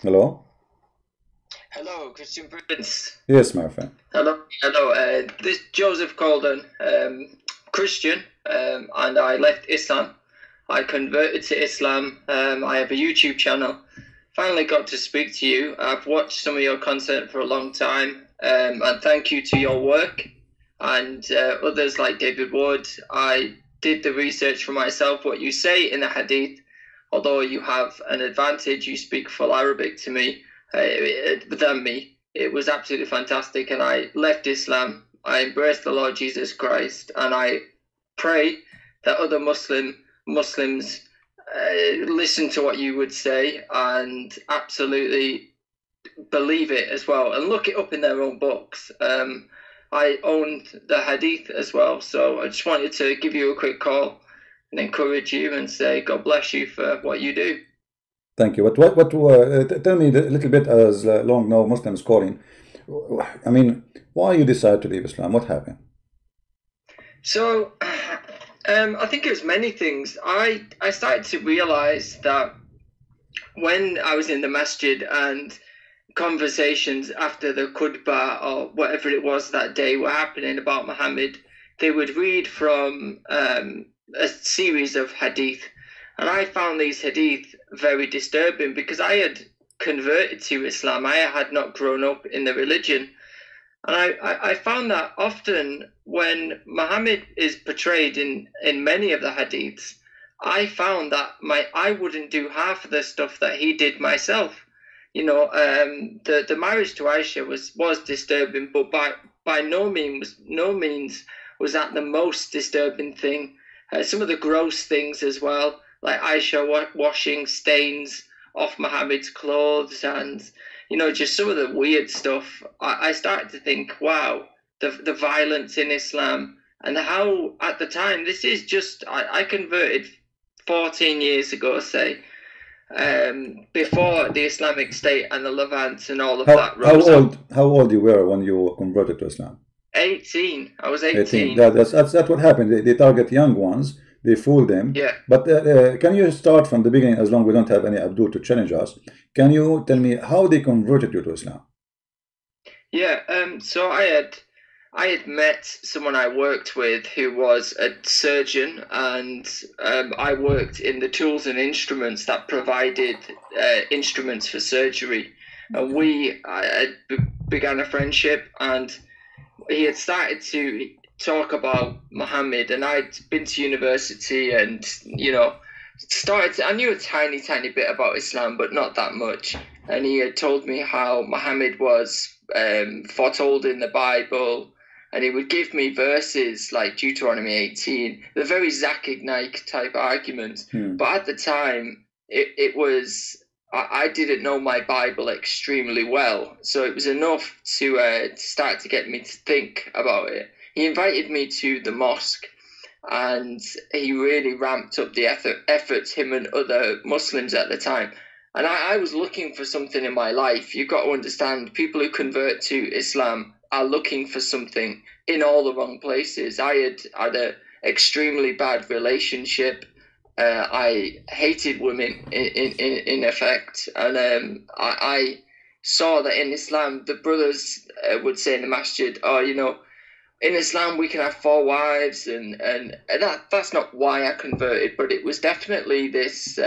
Hello? Hello, Christian Prince. Yes, my friend. Hello. This is Joseph Colden, Christian, and I left Islam. I converted to Islam. I have a YouTube channel. Finally got to speak to you. I've watched some of your content for a long time, and thank you to your work and others like David Wood. I did the research for myself. What you say in the Hadith, although you have an advantage, you speak full Arabic to me than me. It was absolutely fantastic, and I left Islam. I embraced the Lord Jesus Christ, and I pray that other Muslims listen to what you would say and absolutely believe it as well, and look it up in their own books. I owned the Hadith as well, so I just wanted to give you a quick call and encourage you and say God bless you for what you do. Thank you. Tell me a little bit as long now Muslims calling. I mean, why you decide to leave Islam? What happened? So, I think it was many things. I started to realize that when I was in the masjid and conversations after the khutbah or whatever it was that day were happening about Muhammad, they would read from a series of hadith. And I found these hadith very disturbing because I had converted to Islam. I had not grown up in the religion. And I found that often when Muhammad is portrayed in many of the hadiths, I found that I wouldn't do half of the stuff that he did myself. The marriage to Aisha was disturbing, but by no means was that the most disturbing thing. Some of the gross things as well, like Aisha washing stains off Muhammad's clothes, and just some of the weird stuff. I started to think, wow, the violence in Islam, and how at the time this is just I converted 14 years ago, say, before the Islamic State and the Levant and all of How that how rose up. old how old you were when you converted to Islam? 18. I was 18. 18. That's what happened. They target young ones. They fool them. Yeah. But can you start from the beginning? As long we don't have any Abdul to challenge us, can you tell me how they converted you to Islam? Yeah. So I had met someone I worked with who was a surgeon, and I worked in the tools and instruments that provided instruments for surgery. And began a friendship, and he had started to talk about Muhammad, and I'd been to university, and I knew a tiny bit about Islam, but not that much. And he had told me how Muhammad was foretold in the Bible, and he would give me verses like Deuteronomy 18, the very Zakir Naik type argument. But at the time, it was I didn't know my Bible extremely well, so it was enough to start to get me to think about it. He invited me to the mosque, and he really ramped up the efforts, him and other Muslims at the time. And I was looking for something in my life. You've got to understand, people who convert to Islam are looking for something in all the wrong places. I had an extremely bad relationship. I hated women in effect, and I saw that in Islam the brothers would say in the masjid, "Oh, in Islam we can have four wives," and that's not why I converted, but it was definitely this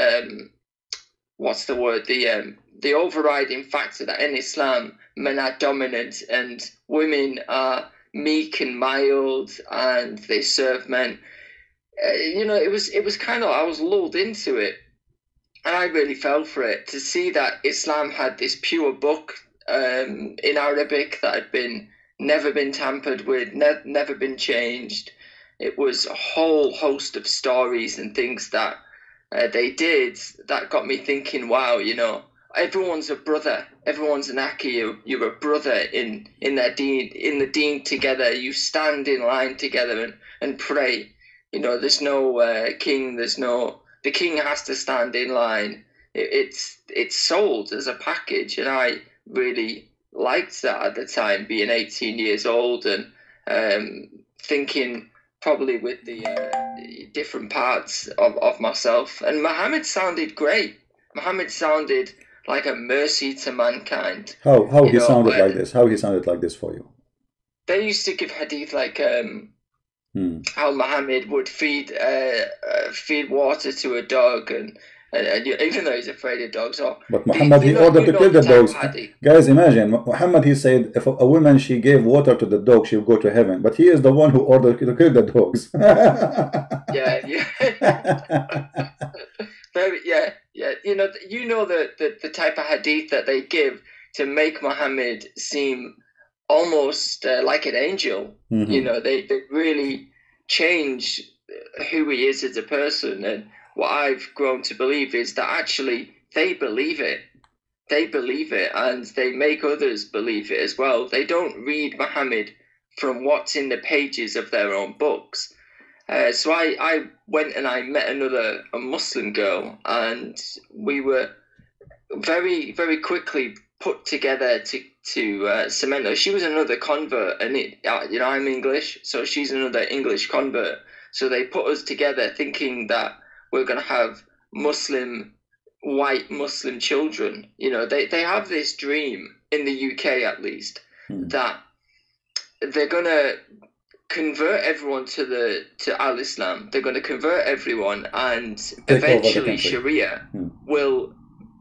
what's the word, the overriding factor that in Islam men are dominant and women are meek and mild and they serve men. It was kind of, I was lulled into it, and I really fell for it to see that Islam had this pure book in Arabic that had been never been tampered with, never been changed. It was a whole host of stories and things that they did that got me thinking, wow, everyone's a brother, everyone's an Aki. You're a brother in their deen, in the deen together. You stand in line together and pray. There's no king. The king has to stand in line. It's sold as a package, and I really liked that at the time, being 18 years old and thinking probably with the different parts of myself. And Muhammad sounded great. Muhammad sounded like a mercy to mankind. How You he know, sounded like this? How he sounded like this for you? they used to give hadith like Hmm. how Muhammad would feed water to a dog, even though he's afraid of dogs, or But Muhammad, he ordered you to know kill the the type of dogs. hadith. Guys, imagine Muhammad. He said, if a woman she gave water to the dog, she'll go to heaven. But he is the one who ordered to kill the dogs. Yeah, very, yeah. You know the type of hadith that they give to make Muhammad seem almost like an angel. You Mhm. know, they really change who he is as a person. And what I've grown to believe is that actually they believe it. They believe it, and they make others believe it as well. They don't read Muhammad from what's in the pages of their own books. So I went and I met a Muslim girl, and we were very, very quickly put together to cement her. She was another convert, and I'm English, so she's another English convert. So they put us together thinking that we're going to have white Muslim children. You know, they have this dream in the UK at least that they're going to convert everyone to Al Islam. They're going to convert everyone, and Take over the eventually country. Sharia will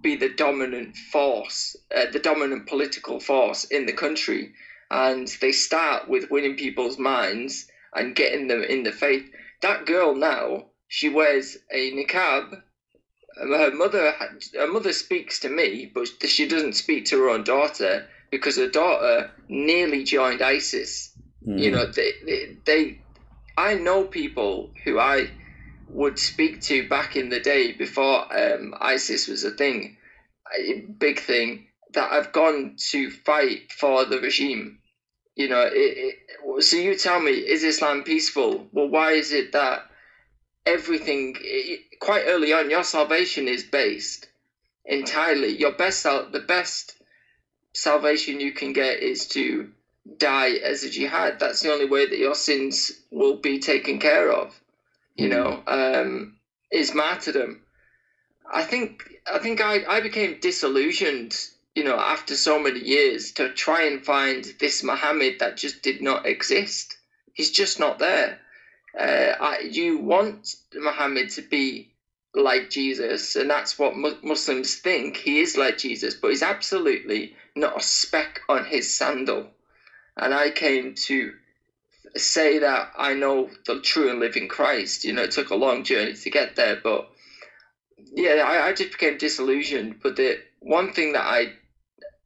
be the dominant force, the dominant political force in the country. And they start with winning people's minds and getting them in the faith. That girl now, she wears a niqab. Her mother speaks to me, but she doesn't speak to her own daughter because her daughter nearly joined ISIS. You know, I know people who I would speak to back in the day before ISIS was a big thing, that have gone to fight for the regime. You know, so you tell me, is Islam peaceful? Well, why is it that quite early on, your salvation is based entirely, the best salvation you can get is to die as a jihad. That's the only way that your sins will be taken care of. You know, is martyrdom. I think I became disillusioned, you know, after so many years to try and find this Muhammad that just did not exist. He's just not there. You want Muhammad to be like Jesus, and that's what Muslims think. He is like Jesus, but he's absolutely not a speck on his sandal. And I came to say that I know the true and living Christ. You know, it took a long journey to get there, but yeah, I just became disillusioned. But the one thing that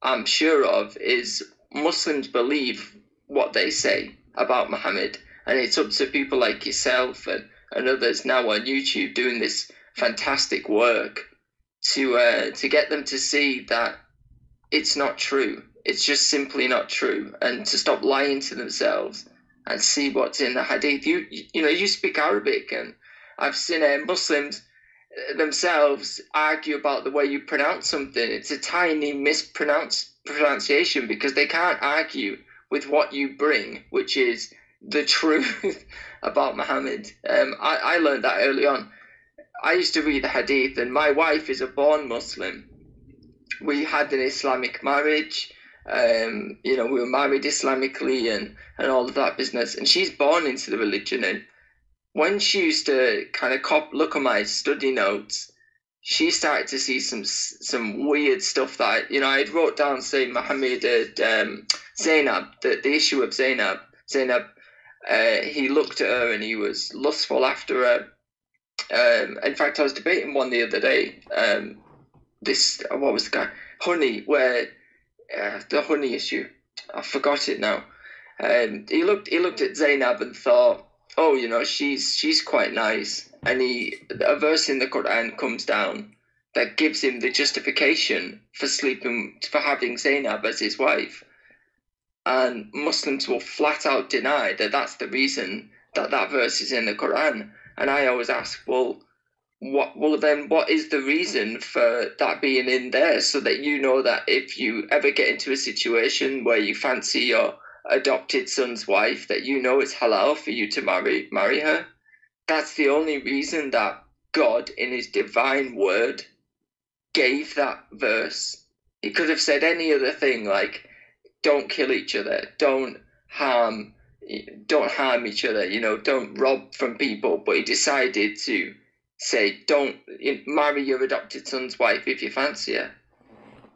I'm sure of is Muslims believe what they say about Muhammad, and it's up to people like yourself and others now on YouTube doing this fantastic work to get them to see that it's not true. It's just simply not true, and to stop lying to themselves and see what's in the hadith. You know, you speak Arabic, and I've seen Muslims themselves argue about the way you pronounce something. It's a tiny mispronunciation because they can't argue with what you bring, which is the truth about Muhammad. I learned that early on. I used to read the hadith, and my wife is a born Muslim. We had an Islamic marriage. You know, we were married Islamically and all of that business. And she's born into the religion. And when she used to kind of look at my study notes, she started to see some weird stuff that I wrote down, saying Muhammad Zainab, the issue of Zainab. He looked at her and he was lustful after her. In fact, I was debating one the other day. What was the guy? Honey, where the honey issue. I forgot it now. He looked at Zainab and thought, oh, you know, she's quite nice. And a verse in the Quran comes down that gives him the justification for having Zainab as his wife. And Muslims will flat out deny that that's the reason that verse is in the Quran. And I always ask, well, what is the reason for that being in there, so that you know that if you ever get into a situation where you fancy your adopted son's wife, that you know it's halal for you to marry her. That's the only reason that God, in his divine word, gave that verse. He could have said any other thing like, don't kill each other, don't harm each other, you know, don't rob from people. But he decided to say, don't marry your adopted son's wife if you fancy her.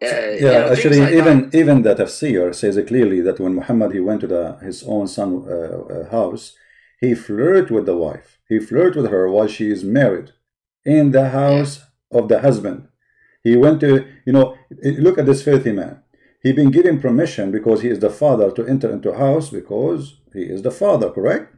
Yeah, actually, like even the tafsir says clearly that when Muhammad he went to his own son house, he flirted with the wife. He flirted with her while she is married in the house of the husband. He went to, you know, look at this filthy man. He been given permission because he is the father to enter into a house because he is the father, correct?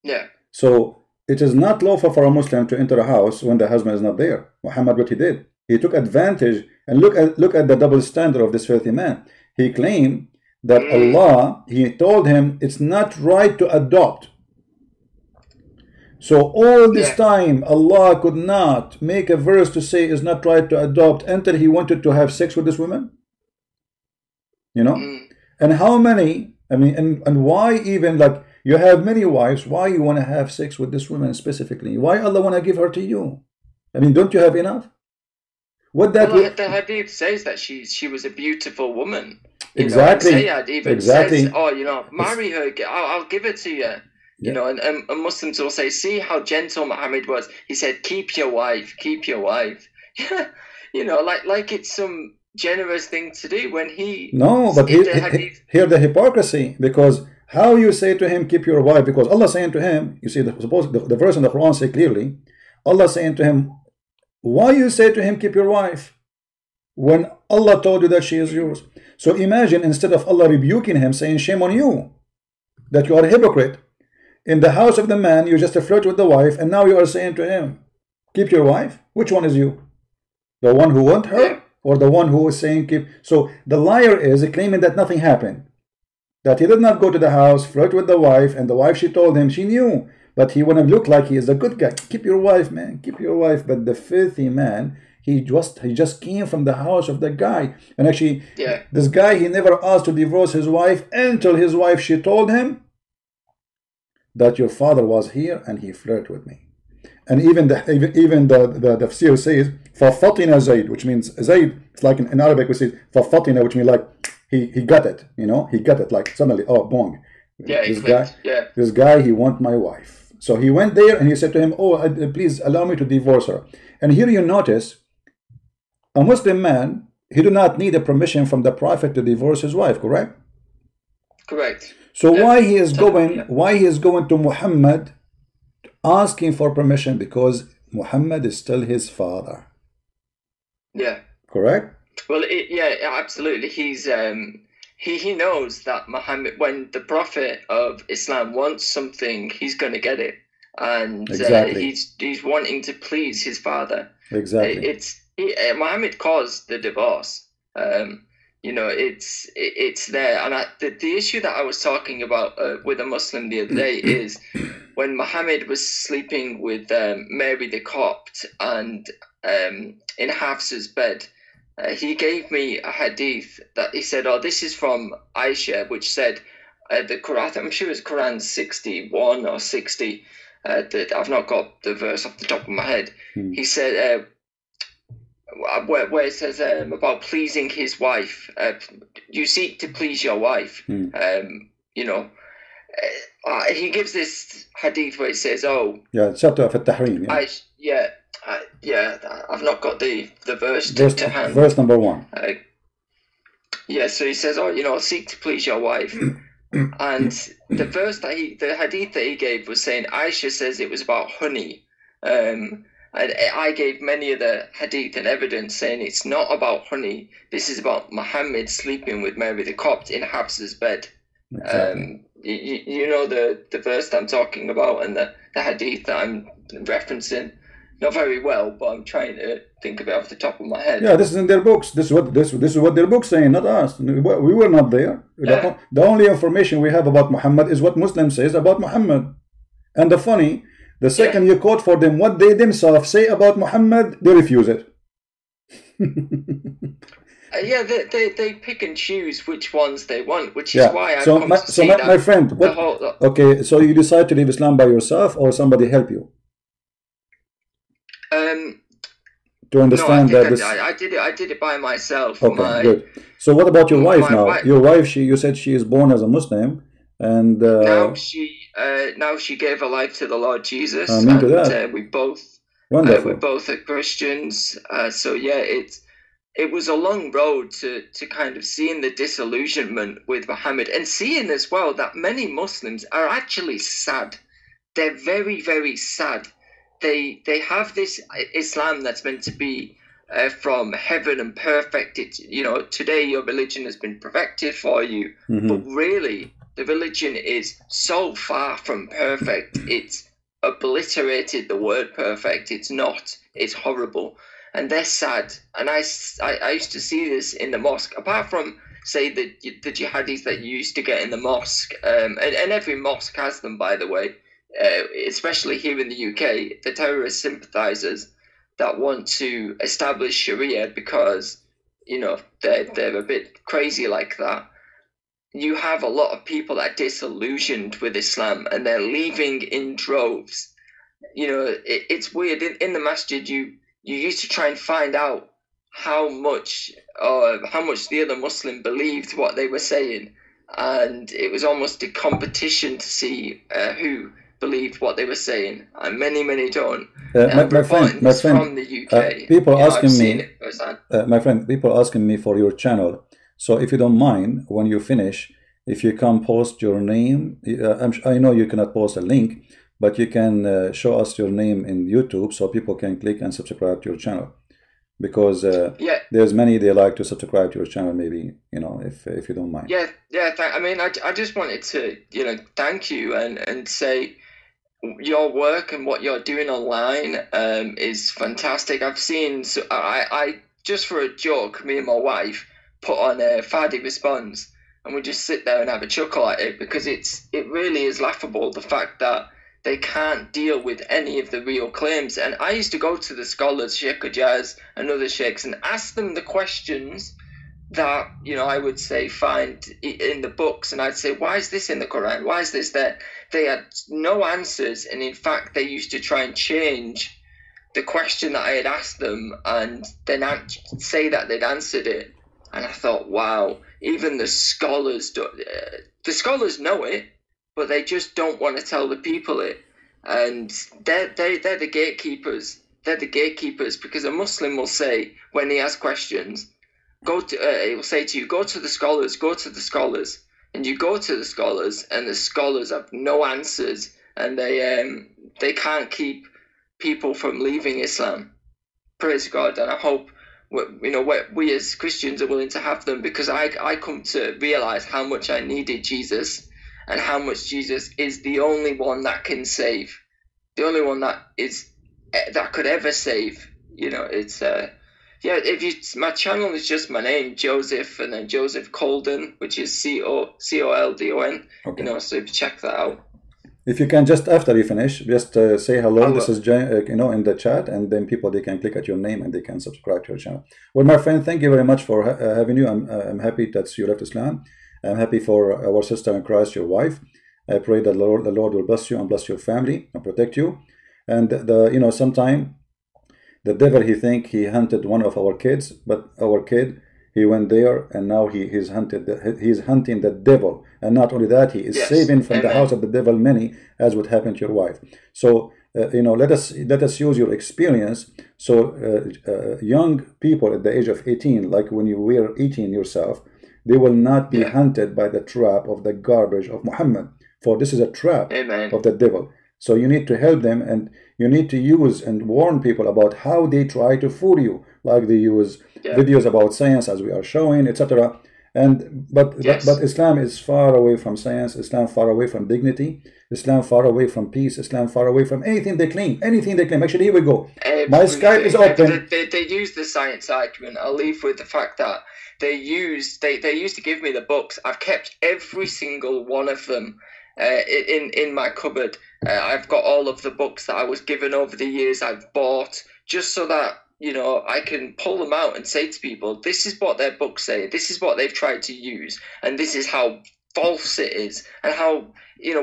Yeah. So it is not lawful for a Muslim to enter a house when the husband is not there. Muhammad, what he did, he took advantage. And look at the double standard of this filthy man. He claimed that Allah, he told him it's not right to adopt. So all this time Allah could not make a verse to say it's not right to adopt until he wanted to have sex with this woman. You know? And how many, I mean, and why even, like, you have many wives, why you want to have sex with this woman specifically? Why Allah want to give her to you? I mean, don't you have enough? What that the hadith says that she was a beautiful woman. Exactly. You know, Sayyad even says, oh, you know, marry her, I'll give it to you. You know, and Muslims will say, see how gentle Muhammad was. He said, keep your wife, keep your wife. You know, like it's some generous thing to do when he... No, but here the hypocrisy, because how you say to him, keep your wife, because Allah saying to him, you see, suppose the verse in the Quran say clearly, Allah saying to him, why you say to him, keep your wife, when Allah told you that she is yours? So imagine, instead of Allah rebuking him, saying, shame on you, that you are a hypocrite. In the house of the man, you just flirt with the wife, and now you are saying to him, keep your wife? Which one is you? The one who want her, or the one who is saying keep? So the liar is claiming that nothing happened, that he did not go to the house, flirt with the wife, and the wife, she told him, she knew. But he want to look like he is a good guy. Keep your wife, man. Keep your wife. But the filthy man, he just came from the house of the guy. And actually, this guy, he never asked to divorce his wife until his wife, she told him that your father was here and he flirted with me. And even the tafsir says, فَفَطِنَ Zayd, which means Zayd, it's like in Arabic we say فَفَطِنَ, which means like he got it, you know, he got it, like suddenly, oh, bong. This guy, he want my wife. So he went there and he said to him, oh, please allow me to divorce her. And here you notice, a Muslim man, he do not need a permission from the Prophet to divorce his wife, correct? Correct. So why he is going to Muhammad asking for permission? Because Muhammad is still his father. Yeah. Correct? Well, absolutely. He's he knows that Muhammad, when the Prophet of Islam wants something, he's going to get it, and he's wanting to please his father. Exactly. Muhammad caused the divorce. You know, it's there, and the issue that I was talking about with a Muslim the other day is when Muhammad was sleeping with Mary the Copt and in Hafsa's bed. He gave me a hadith that he said, oh, this is from Aisha, which said, the Quran, I'm sure it's Quran 61 or 60, I've not got the verse off the top of my head. He said, where it says about pleasing his wife, you seek to please your wife, you know. He gives this hadith where it says, oh... Yeah, chapter of At-Tahrim. I've not got the verse to hand. Verse number 1. So he says, oh, you know, seek to please your wife. And the hadith that he gave was saying, Aisha says it was about honey. And I gave many of the hadith and evidence saying it's not about honey. This is about Muhammad sleeping with Mary the Copt in Hafsa's bed. Exactly. You know the verse that I'm talking about and the hadith that I'm referencing. Not very well, but I'm trying to think of it off the top of my head. Yeah, this is in their books. This is what their books saying, not us. We were not there. Yeah. The only information we have about Muhammad is what Muslim says about Muhammad. And the second you quote for them what they themselves say about Muhammad, they refuse it. They pick and choose which ones they want, which is why I my friend, okay, so you decide to leave Islam by yourself or somebody help you? to No, I understand think that this. I did it. I did it by myself. Okay, good. So what about your wife My now? wife Your wife, you said she is born as a Muslim, and now she gave her life to the Lord Jesus, I'm into and that. we Wonderful. both are Christians. So yeah, it was a long road to kind of seeing the disillusionment with Muhammad, and seeing as well that many Muslims are actually sad. They're very, very sad. They have this Islam that's meant to be from heaven and perfect. It's, today your religion has been perfected for you, but really the religion is so far from perfect. It's obliterated the word perfect. It's not. It's horrible, and they're sad. And I used to see this in the mosque. Apart from, say, the jihadis that you used to get in the mosque, and every mosque has them, by the way. Especially here in the UK, the terrorist sympathizers that want to establish Sharia because, they're a bit crazy like that. You have a lot of people that are disillusioned with Islam and they're leaving in droves. It's weird. In the masjid, you used to try and find out how much the other Muslim believed what they were saying, and it was almost a competition to see who believed what they were saying, and many don't. My friend, from the UK, people asking me, my friend, people asking me for your channel. So if you don't mind, when you finish, if you can post your name, I know you cannot post a link, but you can show us your name in YouTube so people can click and subscribe to your channel. Because there's many they like to subscribe to your channel, maybe, if you don't mind. I just wanted to thank you and say your work and what you're doing online is fantastic. I've seen, I just for a joke, me and my wife put on Fadi Responds, and we just sit there and have a chuckle at it, because it really is laughable, the fact that they can't deal with any of the real claims. And I used to go to the scholars, Sheikh Ajaz and other sheikhs, and ask them the questions that, I would say find in the books, and I'd say, why is this in the Quran? Why is this there? They had no answers, and in fact, they used to try and change the question that I had asked them, and then say that they'd answered it. And I thought, wow, even the scholars know it, but they just don't want to tell the people it. And they're the gatekeepers. They're the gatekeepers, because a Muslim will say, when he has questions, he will say to you, go to the scholars, go to the scholars. And you go to the scholars, and the scholars have no answers, and they can't keep people from leaving Islam. Praise God. And I hope we as Christians are willing to have them, because I come to realize how much I needed Jesus, and how much Jesus is the only one that can save, the only one that could ever save. My channel is just my name, Joseph, and then Joseph Colden, which is Coldon. Okay. So check that out. If you can, just after you finish, just say hello. This is in the chat, and then they can click at your name and they can subscribe to your channel. Well, my friend, thank you very much for having you. I'm happy that you left Islam. I'm happy for our sister in Christ, your wife. I pray that the Lord will bless you and bless your family and protect you. And sometime the devil, he think he hunted one of our kids, but our kid, he went there, and now he's hunting the devil. And not only that, he is saving from the house of the devil many, as would happen to your wife. So let us use your experience. So young people at the age of 18, like when you were 18 yourself, they will not be hunted by the trap of the garbage of Muhammad, for this is a trap of the devil. So you need to help them, and you need to use and warn people about how they try to fool you, like they use videos about science, as we are showing, etc. But Islam is far away from science. Islam far away from dignity. Islam far away from peace. Islam far away from anything they claim. Actually, here we go. My Skype is open. They use the science argument. I'll leave with the fact that they used to give me the books. I've kept every single one of them in my cupboard. I've got all of the books that I was given over the years. I've bought, just so that I can pull them out and say to people, this is what their books say, this is what they've tried to use, and this is how false it is, and how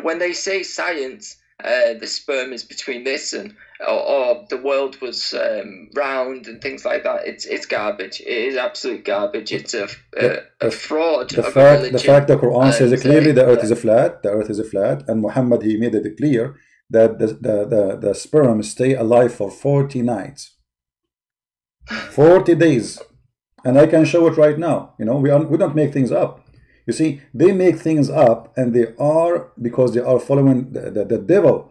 when they say science the sperm is between this and or the world was round and things like that. It's garbage. It is absolute garbage. It's a fraud The of a religion. The fact the Quran says clearly the earth yeah. is flat. The earth is flat, and Muhammad, he made it clear that the sperm stay alive for 40 nights, 40 days, and I can show it right now. You know, we don't make things up. You see, they make things up, and they are, because they are following the devil.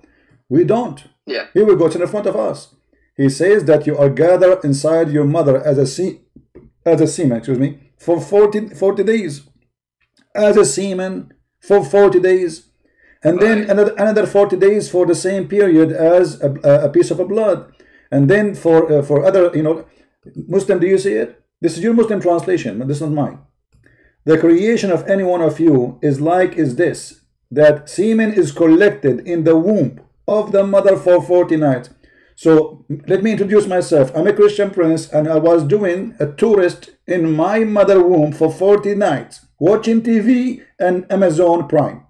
We don't. Yeah. Here we go, it's in front of us. He says that you are gathered inside your mother as a semen, excuse me, for 40 days. As a semen for 40 days. And then another 40 days for the same period as a piece of blood. And then for other, you know, Muslim, do you see it? This is your Muslim translation, but this is not mine. The creation of any one of you is this, that semen is collected in the womb of the mother for 40 nights. So let me introduce myself. I'm a Christian prince, and I was doing a tourist in my mother womb for 40 nights, watching TV and Amazon Prime.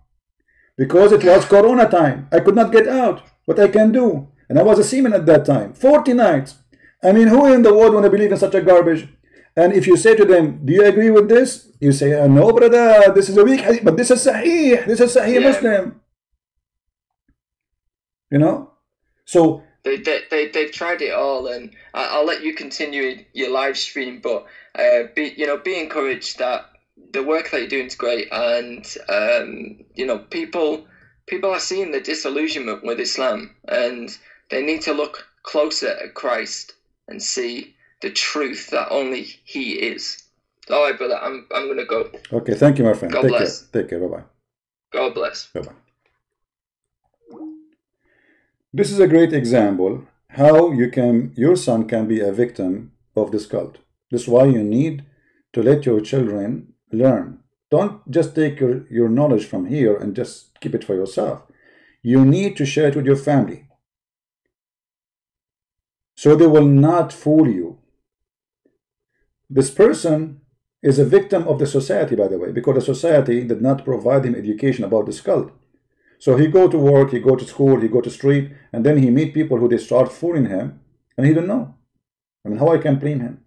Because it was Corona time. I could not get out. What I can do? And I was a seaman at that time. 40 nights. I mean, who in the world want to believe in such a garbage? And if you say to them, do you agree with this? You say, no, brother, this is a weak hadith, but this is Sahih. This is Sahih Muslim. You know? So they've tried it all, and I'll let you continue your live stream, but be encouraged that the work that you're doing is great, and people are seeing the disillusionment with Islam, and they need to look closer at Christ and see the truth that only He is. All right, brother, I'm gonna go. Okay, thank you, my friend. God bless. Take care. Bye bye. God bless. Bye bye. This is a great example how your son can be a victim of this cult. This is why you need to let your children learn. Don't just take your knowledge from here and just keep it for yourself. You need to share it with your family, so they will not fool you. This person is a victim of the society, by the way, because the society did not provide him education about this cult. So he go to work, he go to school, he go to street, and then he meet people who they start fooling him, and he don't know. I mean, how I can blame him?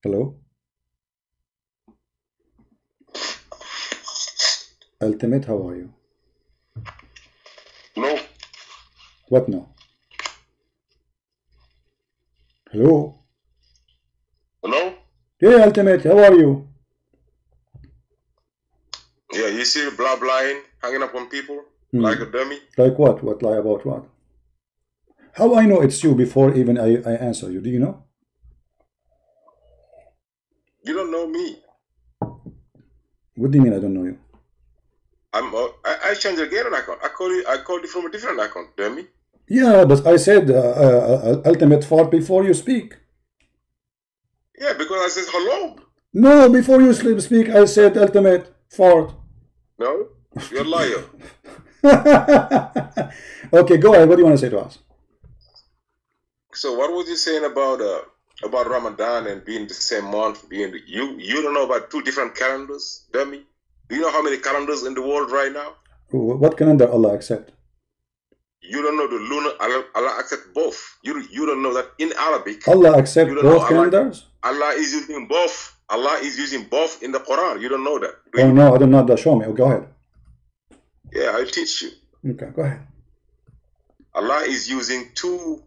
Hello? Ultimate, how are you? No. What no? Hello? Hello? Yeah, Ultimate, how are you? Yeah, you see the blah blahing hanging up on people like a dummy? Like what? What lie about what? How I know it's you before even I answer you? Do you know? You don't know me. What do you mean I don't know you? I changed again an account. I called you from a different account, dummy. Yeah, but I said Ultimate fart before you speak. Yeah, because I said hello. No, before you speak, I said Ultimate fart. No, you're a liar. Okay, go ahead. What do you want to say to us? So what was you saying about Ramadan and being the same month? You don't know about two different calendars, dummy? Do you know how many calendars in the world right now? What calendar Allah accept? You don't know the lunar. Allah accept both. You don't know that in Arabic. Allah accept both calendars? Allah is using both. Allah is using both in the Quran. You don't know that. Oh no, I don't know that. Show me. Oh, go ahead. Yeah, I'll teach you. Okay, go ahead. Allah is using two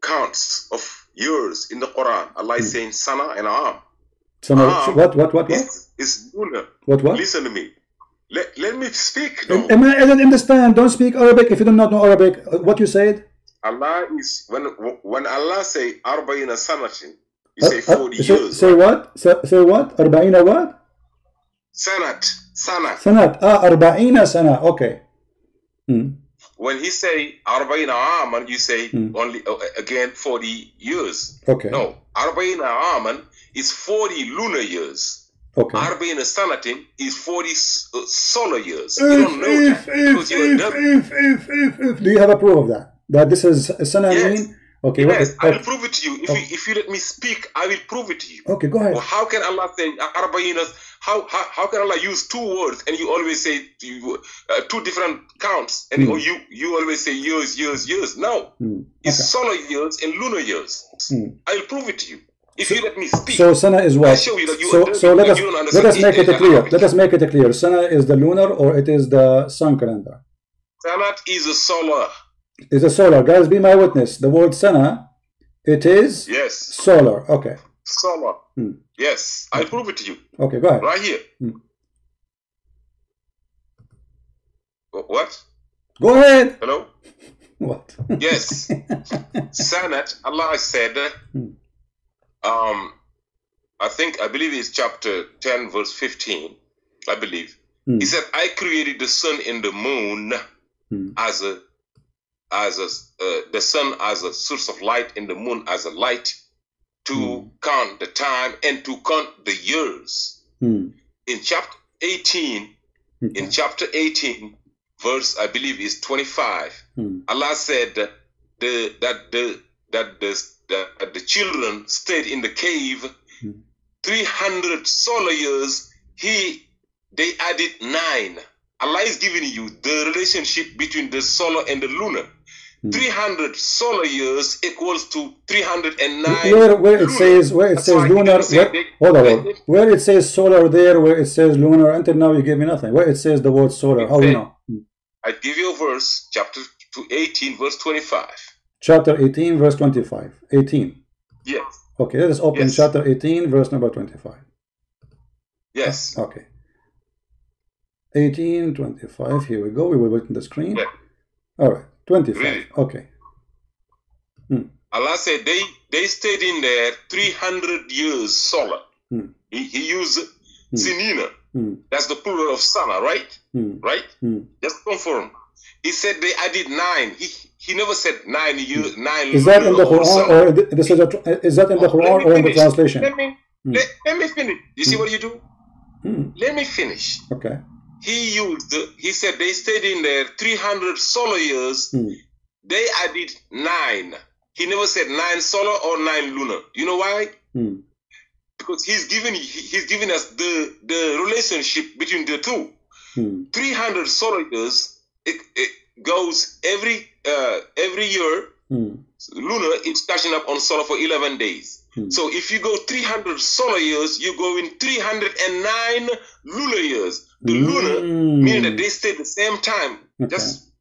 counts of years in the Quran. Allah is saying sana and am. Sana, what? It's lunar. What? Listen to me. Let me speak. No. I don't understand. Don't speak Arabic if you do not know Arabic. What you said? Allah is when Allah say arba'ina sanatin, you say 40 years. Say what? Say what? Arba'ina what? Sanat. Sanat. Arba'ina sana. Okay. When he say arba'ina aman, you say only again 40 years. Okay. No, arba'ina aman is 40 lunar years. Okay. Arba'ina sanatin is 40 solar years. You don't know that because you're a dummy. Do you have a proof of that? That this is sana mean? Okay. Yes, I will prove it to you. If you let me speak, I will prove it to you. Okay, go ahead. Well, how can Allah say Arabayinas? How can Allah use two words and you always say two different counts and you always say years? No, it's solar years and lunar years. I will prove it to you if you let me speak. So Sana is what? I'll show you that you so let us make it clear. Arabic. Let us make it clear. Sana is the lunar or it is the sun calendar? Sanat is a solar. Is a solar. Guys, be my witness. The word Sana, it is solar. Okay. Solar. Yes, I'll prove it to you. Okay, go ahead. Right here. What? Go ahead. Hello? What? Yes. Sanat, Allah said, I believe it's chapter 10, verse 15, I believe. He said, I created the sun and the moon as the sun as a source of light and the moon as a light to count the time and to count the years. In chapter 18, verse I believe is 25, Allah said that the children stayed in the cave 300 solar years. They added 9. Allah is giving you the relationship between the solar and the lunar. 300 solar years equals to 309. Where it says lunar. Hold on. Where it says solar there, where it says lunar, until now you give me nothing. Where it says the word solar, how do you know? I give you a verse, chapter 18, verse 25. Chapter 18, verse 25. 18. Yes. Okay, let us open chapter 18, verse number 25. Yes. Okay. 18:25. Here we go. We will wait on the screen. Yeah. All right. 25. Really? Okay. Allah said they stayed in there 300 years solar. He used sinina. That's the plural of sana, right? Right? Just confirm. He said they added 9. He never said 9 years. 9. Is that in the Quran or is that in the Quran or in the translation? Let me finish. You see what you do? Let me finish. Okay. He said they stayed in there 300 solar years. They added 9. He never said 9 solar or 9 lunar. You know why? Because he's giving us the relationship between the two. 300 solar years, it goes every year. Lunar is catching up on solar for 11 days. So if you go 300 solar years, you go in 309 lunar years. The lunar, meaning that they stay the same time. Okay.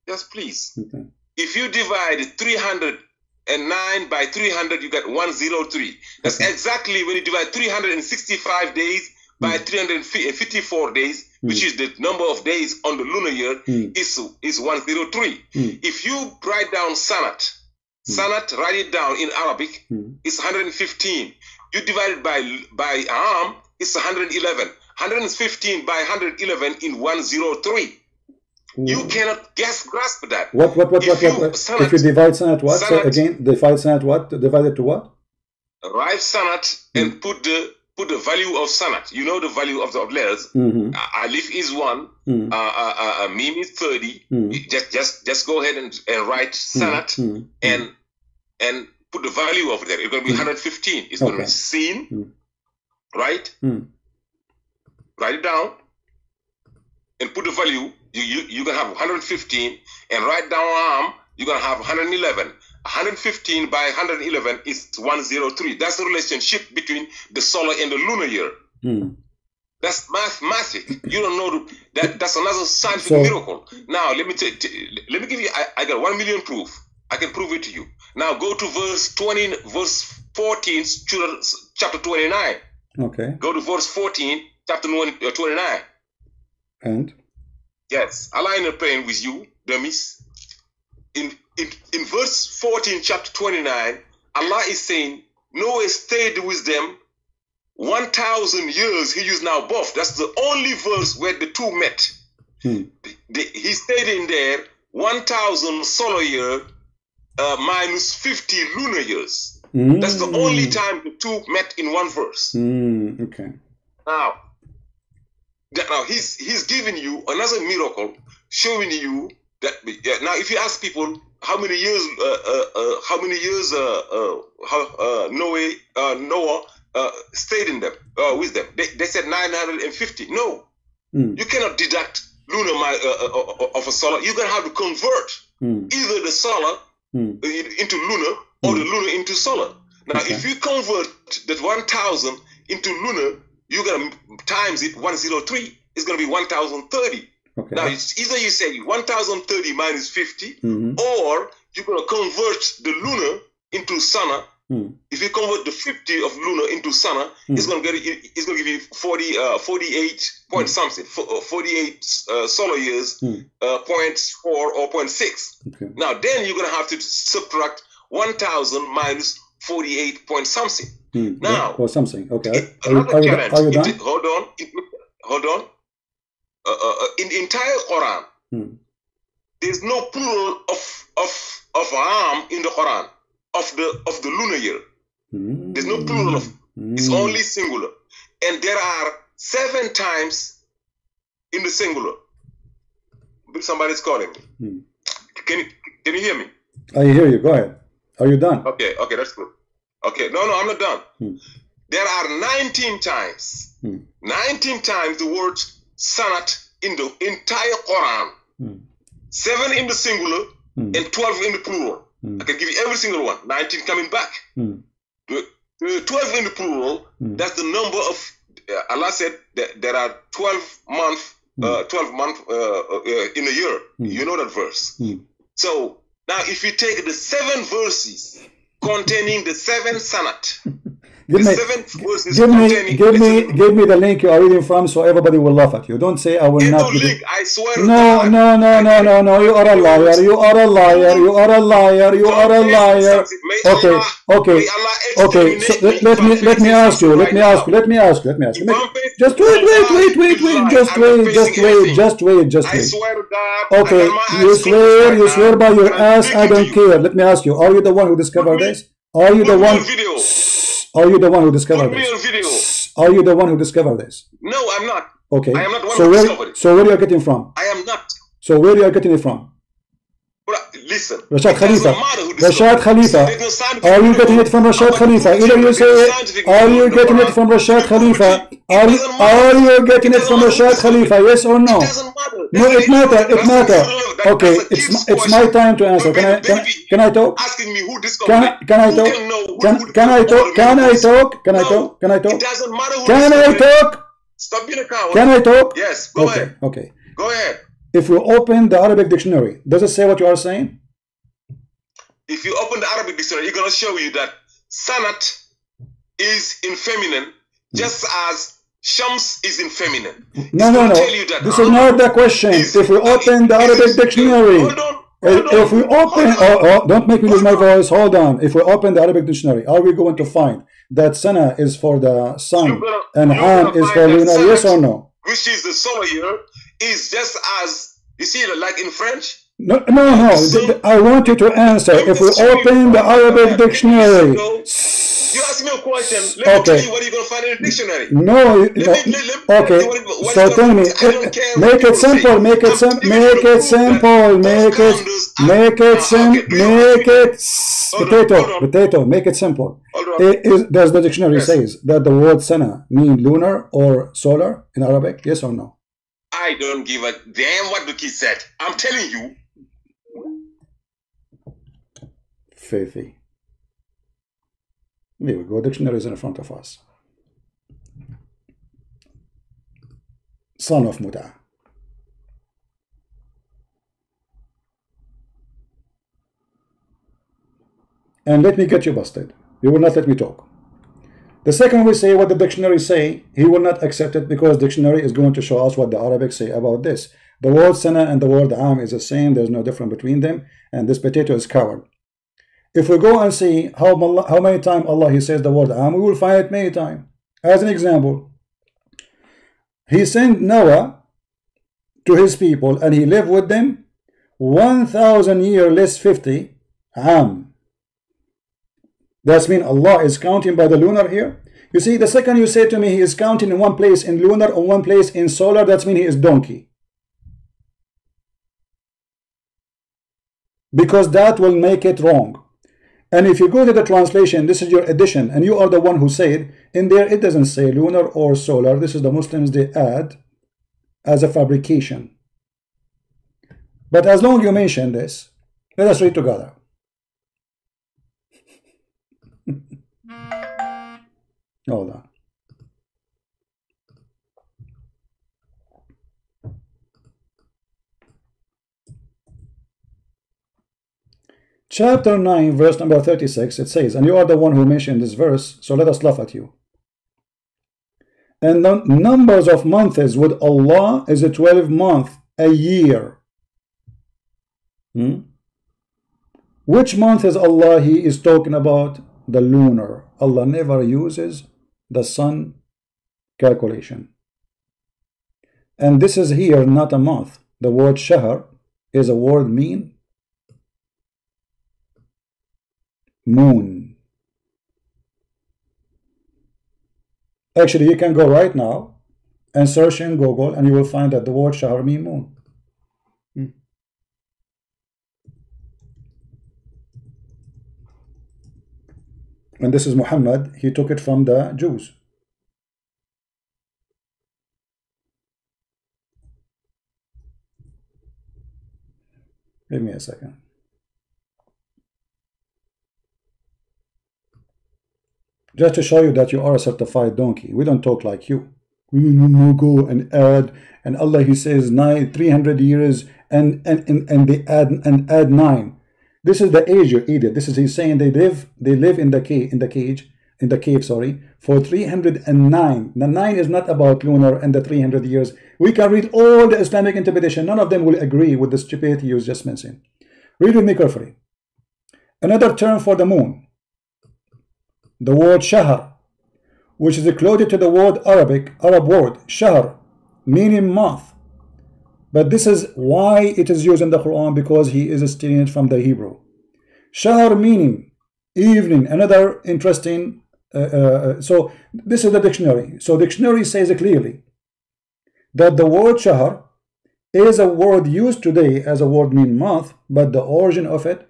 Just please. Okay. If you divide 309 by 300, you get 103. That's exactly when you divide 365 days by 354 days, which is the number of days on the lunar year, is 103. If you write down Sanat, write it down in Arabic, it's 115. You divide it by Am, it's 111. 115 by 111 in 103. You cannot grasp that. What? If you divide Sanat, what? So again, divide Sanat, what? Divide it to what? Write Sanat and put the value of Sanat. You know the value of the letters. Alif is 1. Mim is 30. Just go ahead and write Sanat and put the value of that. It's going to be 115. It's going to be Sin, right? Write it down and put the value. You're going to have 115, and write down Am, you're going to have 111. 115 by 111 is 103. That's the relationship between the solar and the lunar year. That's mathematics. You don't know that's another scientific miracle. Now let me give you. I got 1 million proof. I can prove it to you. Now go to verse 14, chapter 29. Okay. Go to verse 14, chapter 29. And yes, Allah is praying with you, dummies. In verse 14, chapter 29, Allah is saying Noah stayed with them 1,000 years. He used now both. That's the only verse where the two met. He stayed in there 1,000 solar year minus 50 lunar years. That's the only time the two met in one verse. Okay. Now he's giving you another miracle, showing you that. Now, if you ask people, how many years Noah stayed in them with them. They said 950. No, you cannot deduct lunar of a solar. You're gonna have to convert either the solar into lunar or the lunar into solar. Now, if you convert that 1,000 into lunar, you're gonna times it 103. It's gonna be 1,030. Okay. Now, it's either you say 1,030 minus 50, or you're going to convert the lunar into sana. If you convert the 50 of lunar into sana, it's going to give you 48 point something, 48 solar years, 0.4 or 0.6. Okay. Now, then you're going to have to subtract 1,000 minus 48 point something. Now, or something. Okay. Another challenge. Hold on. In the entire Quran, there's no plural of Am in the Quran of the lunar year. There's no plural of. It's only singular, and there are 7 times in the singular. Somebody's calling me. Can you hear me? I hear you. Go ahead. Are you done? Okay, that's good. Okay, no, I'm not done. There are 19 times. 19 times the word sanat in the entire Quran. 7 in the singular and 12 in the plural. I can give you every single one. 19 coming back. The 12 in the plural, that's the number of, Allah said that there are 12 months in a year. You know that verse. So now if you take the 7 verses containing the 7 sanat, give me the link you are reading from, so everybody will laugh at you. Don't say I will not give link. I swear. No. You are a liar. You are a liar. You are a liar. You are a liar. Okay. So let me ask you. Just wait. Just wait. I swear to God. Okay. You swear by your ass. I don't care. Let me ask you. Are you the one who discovered this? Are you the one? Are you the one who discovered this? Are you the one who discovered this? No, I'm not. Okay. I am not the one who discovered it. So where are you getting it from? I am not. So where are you getting it from? Listen. Rashad Khalifa. Are you getting it from Rashad Khalifa? Either you say, are you getting it from Rashad Khalifa? Are you getting it from Rashad Khalifa? Yes or no? No, it matters. Okay, it's my time to answer. Can I talk? Asking me who discovered it. Can I talk? Can I talk? It doesn't matter who Can I talk? Stop being a coward. Can I talk? Yes, go ahead. Okay. Go ahead. If we open the Arabic dictionary, does it say what you are saying? If you open the Arabic dictionary, it's going to show you that sanat is in feminine, just as shams is in feminine. No. This is not the question. If we open the Arabic dictionary, if we open, don't make me lose my voice. Hold on. If we open the Arabic dictionary, are we going to find that sana is for the sun and ham is for lunar? Yes or no? Which is the solar year, is just as you see, like in French. No. I want you to answer. If we open the Arabic dictionary, you ask me a question. Let me tell you what you're going to find in the dictionary. Okay. So tell me. Make it simple. Potato. Make it simple. Does the dictionary says that the word sana mean lunar or solar in Arabic? Yes or no? I don't give a damn what the kid said. I'm telling you. Faithy. There we go. Dictionary is in front of us. Son of Muta. And let me get you busted. You will not let me talk. The second we say what the dictionary say, he will not accept it because dictionary is going to show us what the Arabic say about this. The word sana and the word am is the same. There's no difference between them. And this potato is coward. If we go and see how many times Allah he says the word am, we will find it many times. As an example, he sent Noah to his people and he lived with them 1,000 years less 50 am. That means Allah is counting by the lunar here. You see, the second you say to me he is counting in one place in lunar or one place in solar, that means he is donkey. because that will make it wrong. And if you go to the translation, this is your edition, and you are the one who said, in there it doesn't say lunar or solar. This is the Muslims, they add as a fabrication. But as long as you mention this, let us read together. Hold on. Chapter 9, verse number 36, it says, and you are the one who mentioned this verse, so let us laugh at you. And the numbers of months with Allah is a 12 month a year. Which month is Allah he is talking about? The lunar. Allah never uses the sun calculation. And this is here not a month. The word shahr is a word mean moon. Actually, you can go right now and search in Google and you will find that the word shahr mean moon. And this is Muhammad. He took it from the Jews. Give me a second. Just to show you that you are a certified donkey. We don't talk like you. We go and add, and Allah he says 300 years and they add 9. This is the age you eat it. This is he's saying they live in the cave, sorry, for 309. The 9 is not about lunar and the 300 years. We can read all the Islamic interpretation. None of them will agree with the stupidity you just mentioned. Read with me carefully. Another term for the moon, the word shahr, which is close to the word Arab word shahr, meaning month. But this is why it is used in the Quran, because he is stealing it from the Hebrew. Shahr meaning evening. Another interesting. So this is the dictionary. So dictionary says clearly that the word shahr is a word used today as a word mean month, but the origin of it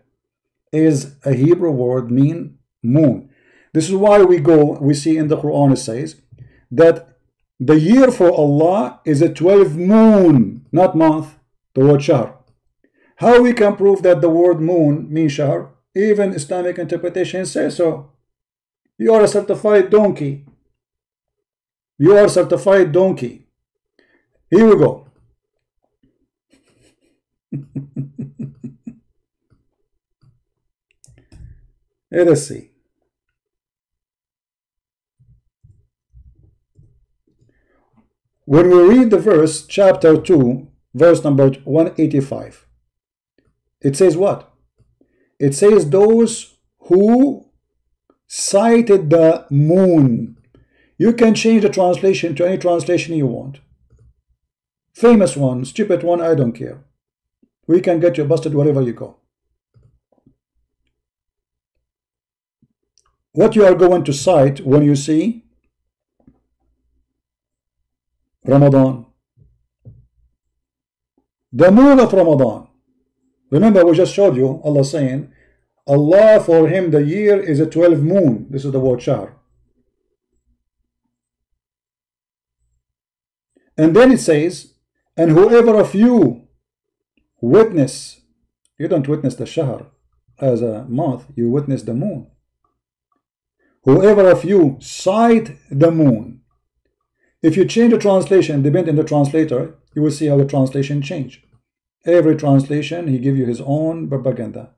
is a Hebrew word mean moon. This is why we see in the Quran it says that the year for Allah is a 12 moon, not month, the word shahr. How we can prove that the word moon means shahr? Even Islamic interpretation says so. You are a certified donkey. You are a certified donkey. Here we go. Let us see. When we read the verse, chapter 2, verse number 185, it says what? It says those who sighted the moon. You can change the translation to any translation you want. Famous one, stupid one, I don't care. We can get you busted wherever you go. What you are going to cite when you see Ramadan, the moon of Ramadan. Remember, we just showed you Allah saying, Allah for him the year is a 12 moon. This is the word shahr. And then it says, and whoever of you witness, you don't witness the shahr as a month, you witness the moon. Whoever of you sight the moon. If you change the translation, depending on the translator, you will see how the translation change. Every translation, he give you his own propaganda.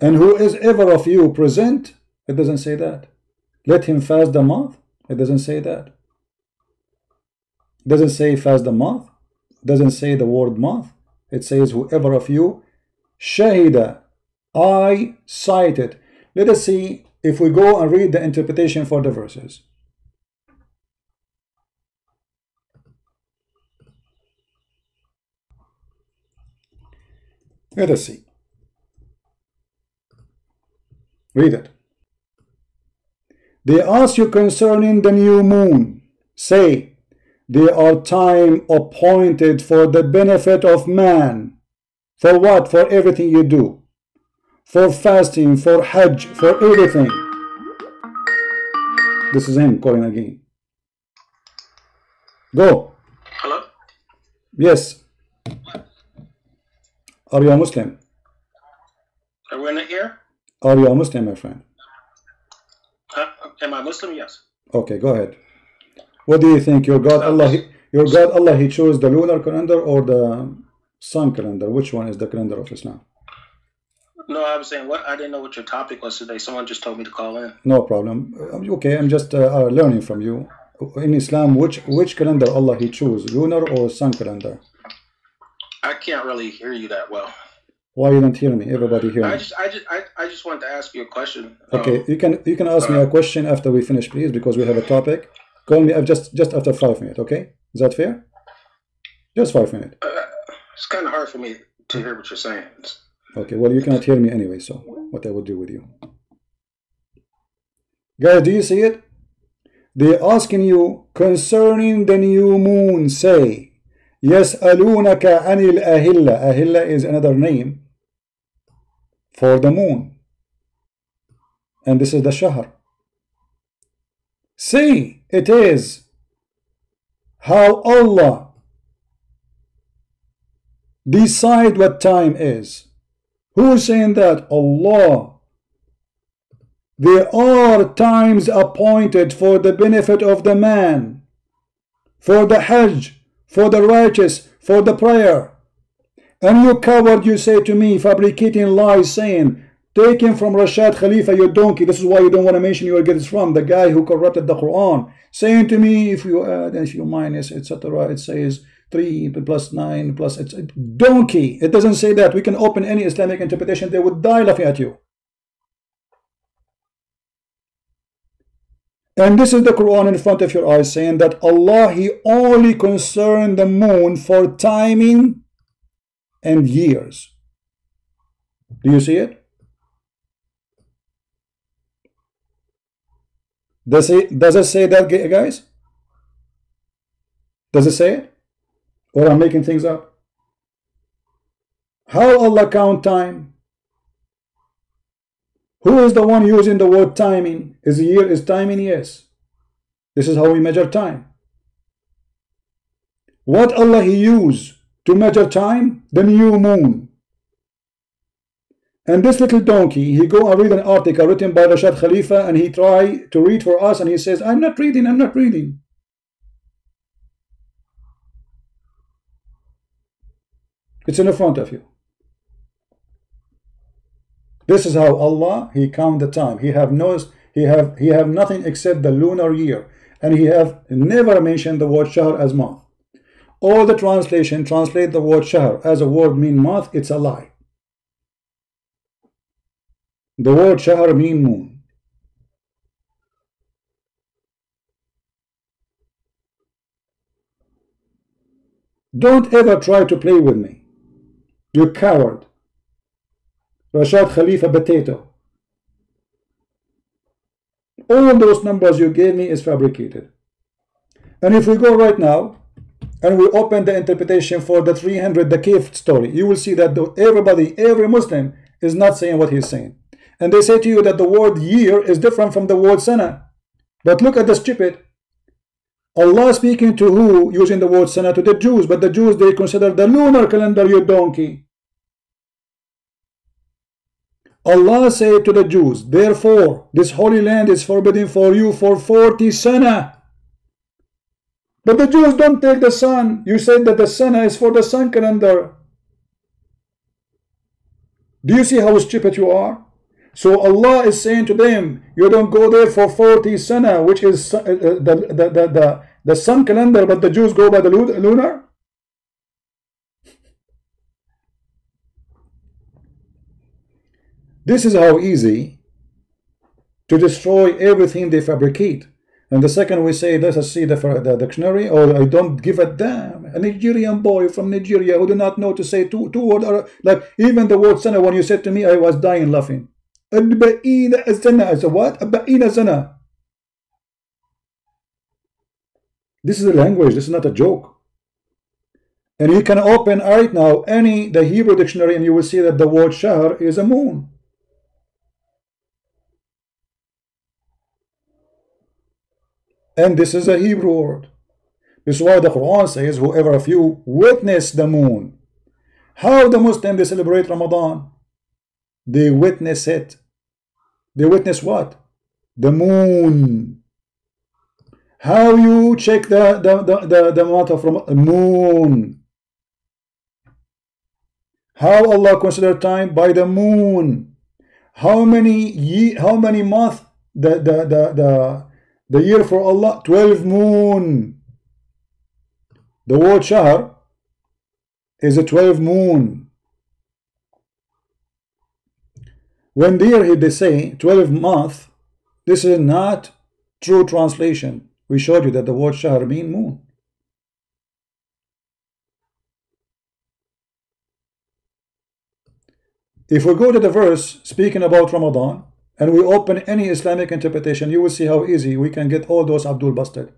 And who is ever of you present, it doesn't say that. Let him fast the month, it doesn't say that. It doesn't say fast the month, it doesn't say the word month. It says whoever of you shahida, I cited. Let us see if we go and read the interpretation for the verses. Let us see. Read it. They ask you concerning the new moon. Say, they are time appointed for the benefit of man. For what? For everything you do. For fasting, for hajj, for everything. This is him calling again. Go. Hello? Yes. Are you a Muslim? Are we in the ear? Are you a Muslim, my friend? Am I Muslim? Yes. Okay, go ahead. What do you think? Your God Allah, he chose the lunar calendar or the sun calendar? Which one is the calendar of Islam? No, I was saying, I didn't know what your topic was today. Someone just told me to call in. No problem. Okay, I'm just learning from you. In Islam, which calendar Allah he chose, lunar or sun calendar? I can't really hear you that well. Why you don't hear me? Everybody hear me. I just wanted to ask you a question. Okay, you can ask me a question after we finish, please, because we have a topic. Call me just after 5 minutes. Okay, is that fair? Just 5 minutes. It's kind of hard for me to hear what you're saying. Okay, well, you cannot hear me anyway, so what I will do with you. Guys, do you see it? They're asking you concerning the new moon. Say, يَسْأَلُونَكَ عَنِ الْأَهِلَّةِ. Ahilla is another name for the moon. And this is the shahr. Say, it is how Allah decide what time is. Who is saying that? Allah. There are times appointed for the benefit of the man, for the hajj, for the righteous, for the prayer. And you coward, you say to me, fabricating lies, saying, taken from Rashad Khalifa, your donkey. This is why you don't want to mention where you get it from. The guy who corrupted the Quran. Saying to me, if you add, if you minus, etc., it says 3 plus 9 plus, it's donkey. It doesn't say that. We can open any Islamic interpretation. They would die laughing at you. And this is the Quran in front of your eyes saying that Allah, he only concerned the moon for timing and years. Do you see it? Does it say that, guys? Does it say it? Or I'm making things up? How Allah count time? Who is the one using the word timing? Is a year is timing? Yes. This is how we measure time. What Allah he used to measure time? The new moon. And this little donkey, he go and read an article written by Rashad Khalifa, and he try to read for us, and he says, I'm not reading. It's in the front of you. This is how Allah he count the time. He have nothing except the lunar year, and he have never mentioned the word shahr as month. All the translation translate the word shahr as a word mean month. It's a lie. The word shahr mean moon. Don't ever try to play with me, you coward. Rashad Khalifa potato. All those numbers you gave me is fabricated. And if we go right now and we open the interpretation for the 300, the cave story, you will see that every Muslim is not saying what he's saying. And they say to you that the word year is different from the word sana. But look at the stupid. Allah speaking to who using the word sana? To the Jews. But the Jews, they consider the lunar calendar, you donkey. Allah said to the Jews, therefore, this holy land is forbidden for you for 40 sana. But the Jews don't take the sun. You said that the sana is for the sun calendar. Do you see how stupid you are? So Allah is saying to them, you don't go there for 40 sana, which is the sun calendar, but the Jews go by the lunar. This is how easy to destroy everything they fabricate. And the second we say, let us see the dictionary, or I don't give a damn. A Nigerian boy from Nigeria who do not know to say two words, like even the word sana, when you said to me, I was dying laughing. 40 سنة. I said, what? 40 سنة. This is a language. This is not a joke. And you can open right now the Hebrew dictionary and you will see that the word shahr is a moon. And this is a Hebrew word. This is why the Quran says, whoever of you witness the moon. How the Muslims they celebrate Ramadan? They witness it. They witness what? The moon. How you check the month of Ramadan? Moon. How Allah consider time? By the moon. How many months the year for Allah? 12 moon. The word shahr is a 12 moon. When there they say 12 month, this is not true translation. We showed you that the word shahr mean moon. If we go to the verse speaking about Ramadan and we open any Islamic interpretation, you will see how easy we can get all those Abdul busted.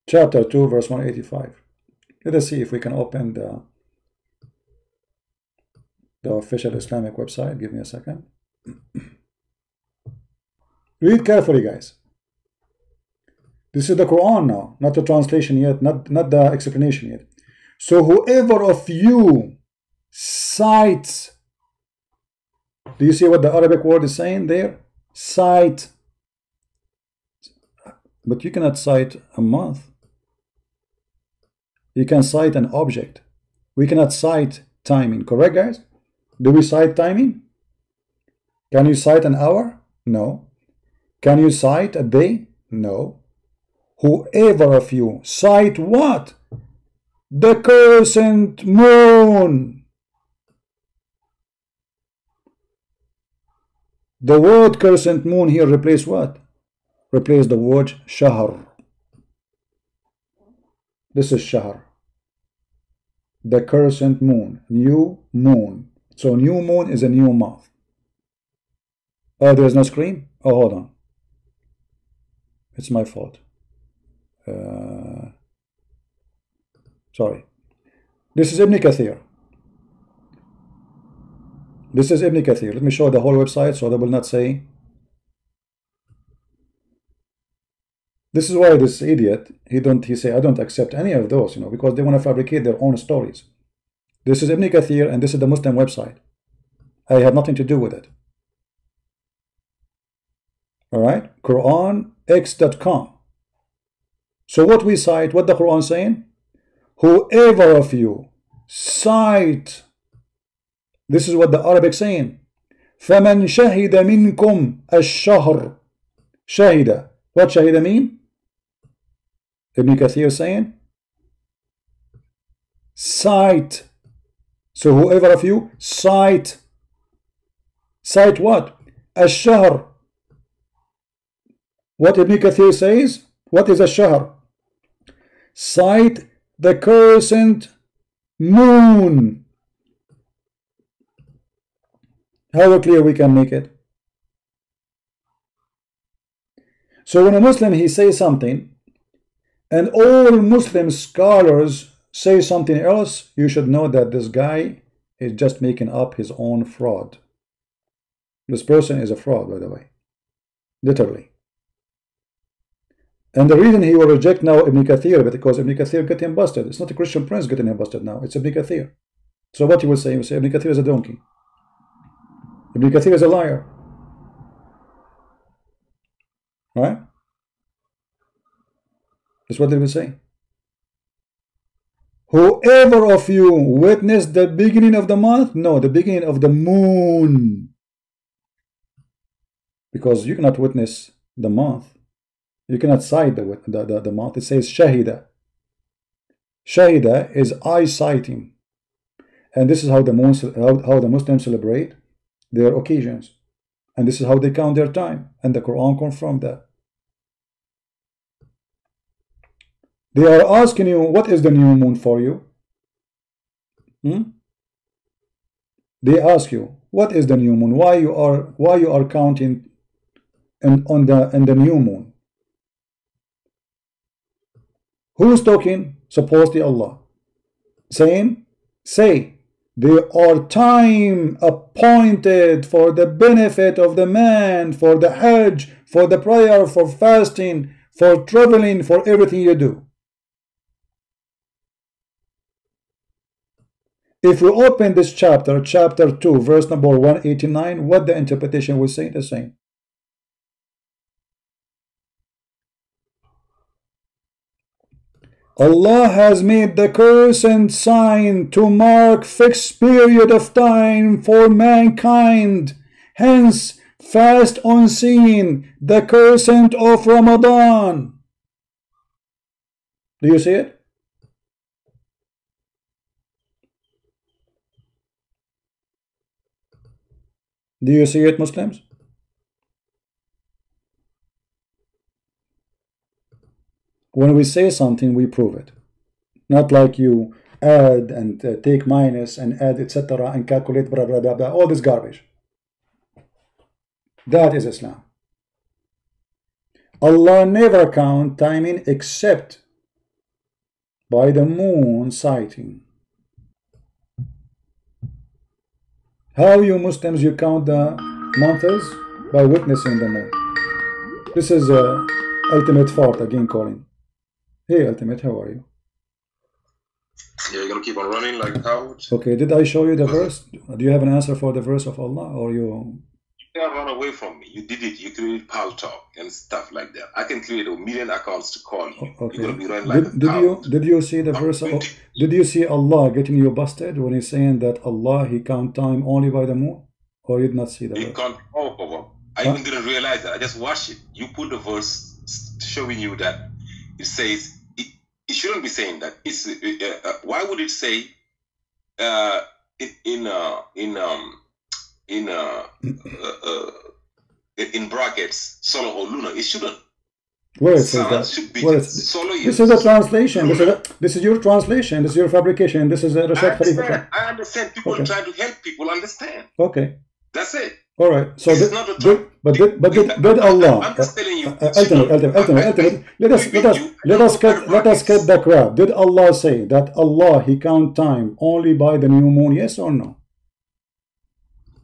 Chapter 2 verse 185. Let us see if we can open the official Islamic website. Give me a second. Read carefully, guys. This is the Quran now, not the translation yet, not the explanation yet. So whoever of you cites, do you see what the Arabic word is saying there? Cite. But you cannot cite a month. You can cite an object. We cannot cite timing, correct, guys? Do we cite timing? Can you cite an hour? No. Can you cite a day? No. Whoever of you cite what? The crescent moon. The word crescent moon here replace what? Replace the word shahr. This is shahr. The crescent moon. New moon. So new moon is a new month. Oh, there's no screen? Oh, hold on. It's my fault. Sorry. This is Ibn Kathir. This is Ibn Kathir. Let me show the whole website so they will not say. This is why this idiot, he say, I don't accept any of those, because they want to fabricate their own stories. This is Ibn Kathir and this is the Muslim website. I have nothing to do with it. All right, QuranX.com. So what we cite, what the Quran saying? Whoever of you cite, this is what the Arabic saying. فَمَنْ شَهِدَ مِنْكُمْ الشَّهْرِ. Shahida. What shahida mean? Ibn Kathir saying cite. So whoever of you cite. Cite what? الشهر. What Ibn Kathir says? What is a shahr? Cite the crescent moon. How clear we can make it? So when a Muslim he says something and all Muslim scholars say something else, you should know that this guy is just making up his own fraud. This person is a fraud, by the way. Literally. And the reason he will reject now Ibn Kathir, because Ibn Kathir get him busted. It's not a Christian prince getting him busted now. It's Ibn Kathir. So what he will say? He will say Ibn Kathir is a donkey. Ibn Kathir is a liar. Right? That's what they will say. Whoever of you witnessed the beginning of the month? No, the beginning of the moon. Because you cannot witness the month. You cannot cite the month. It says shahida. Shahida is eye-sighting. And this is how the Muslims celebrate their occasions. And this is how they count their time. And the Quran confirmed that. They are asking you, what is the new moon for you? They ask you, what is the new moon? Why you are counting on the new moon? Who is talking? Supposedly Allah. Saying, say, there are time appointed for the benefit of the man, for the Hajj, for the prayer, for fasting, for traveling, for everything you do. If we open this chapter, chapter 2, verse number 189, what the interpretation will say? The same. Allah has made the crescent sign to mark fixed period of time for mankind. Hence, fast on seeing the crescent of Ramadan. Do you see it? Do you see it, Muslims? When we say something, we prove it. Not like you add and take minus and add, etc., and calculate, blah, blah, blah, blah, all this garbage. That is Islam. Allah never count timing except by the moon sighting. How you Muslims, you count the months? By witnessing the moon. This is Ultimate Fart again calling. Hey Ultimate, how are you? Yeah, you're gonna keep on running like a coward. Okay, did I show you the verse? Do you have an answer for the verse of Allah, or you? You can't run away from me. You did it. You created Pal Talk and stuff like that. I can create 1,000,000 accounts to call you. Okay. You're gonna be running like a coward. Did you see the verse? Did you see Allah getting you busted when he's saying that Allah he count time only by the moon, or you did not see the verse? I even didn't realize that. I just watched it. You put the verse showing you that it says. It shouldn't be saying that. It's why would it say in brackets solar or lunar? It shouldn't. Where it says that? Should be solar. This is a translation. This is your translation. This is your fabrication. This is Rashad Khalifa. I understand. People try to help people understand. Okay. That's it. All right. So did Allah? I'm just telling you. Ultimate. Let us cut the crap. Did Allah say that Allah he count time only by the new moon? Yes or no?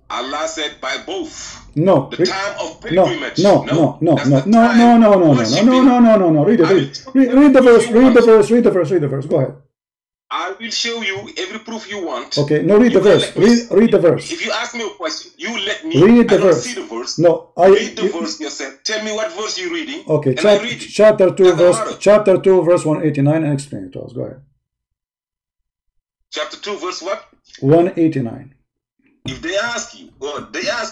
Allah said by both. No. The time of pilgrimage. No. Read the verse. Go ahead. I will show you every proof you want. Okay, no, read the verse. Read the verse. If you ask me a question, you let me read the verse. See the verse. No, read the verse yourself. Tell me what verse you're reading. Okay, and chapter 2, verse 189, and explain it to us. Go ahead. Chapter 2, verse what? 189. If they ask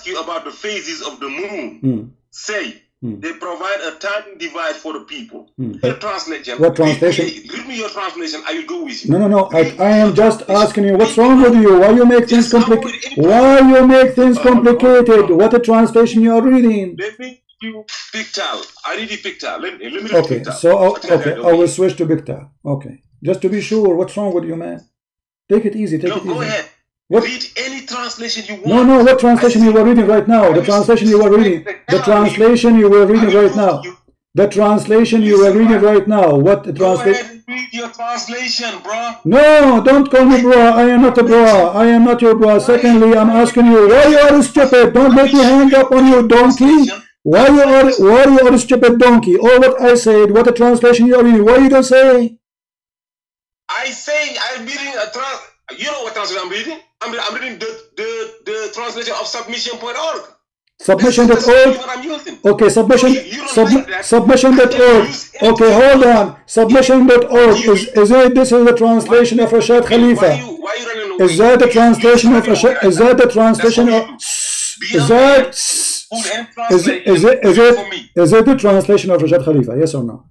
you about the phases of the moon, say they provide a timing device for the people. Your translation. What translation? Read me your translation. I will go with you. No. I am just asking you, what's wrong with you? Why you make things complicated? Why you make things complicated? What a translation you are reading? Let me do Pictal. I read the Pictal. Let me read okay, Pictal. So I will switch to Pictal. Okay, just to be sure. What's wrong with you, man? Take it easy. Go ahead. Read any translation you want. No, what translation you were reading right now? The translation you were reading. The translation you were reading right now. The translation you were reading right now. What the translation? Go ahead and read your translation, bro. No, don't call me bro. I am not a bro. I am not your bro. Secondly, I'm asking you, why you are stupid? Don't make me hang up on you, donkey. Why you are stupid, donkey? Or what I said, what the translation you are reading? Why you don't say? I'm reading a you know what translation I'm reading? I'm reading the translation of submission.org. Submission.org. Okay, submission.org. Okay, hold on. Submission.org. Is it this is the translation of Rashad Khalifa? Why you running away? Is that the translation of Rashad? Is that the translation of? Is it the translation of Rashad Khalifa? Yes or no?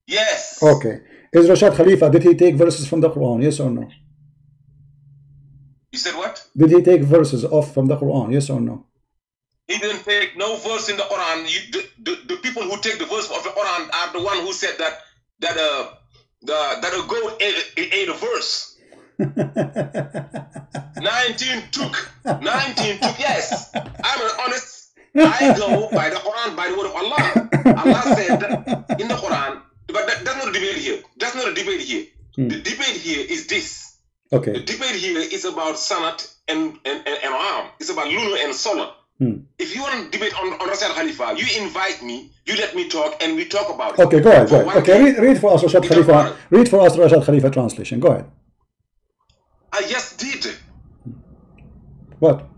Yes. Okay. Is Rashad Khalifa, did he take verses from the Quran? Yes or no? You said what? Did he take verses off from the Quran? Yes or no? He didn't take no verse in the Quran. The people who take the verse of the Quran are the one who said that that a goat ate a verse. 19 took. Yes, I'm an honest. I go by the Quran, by the word of Allah. Allah said in the Quran, but that's not a debate here. That's not a debate here. The debate here is this. Okay. The debate here is about Sanat and Ram. It's about lunar and solar. If you want to debate on Rashad Khalifa, you invite me, you let me talk, and we talk about it. Okay, go ahead. Okay, read for us Rashad Khalifa. Read for us Rashad Khalifa translation. Go ahead. I just did. What?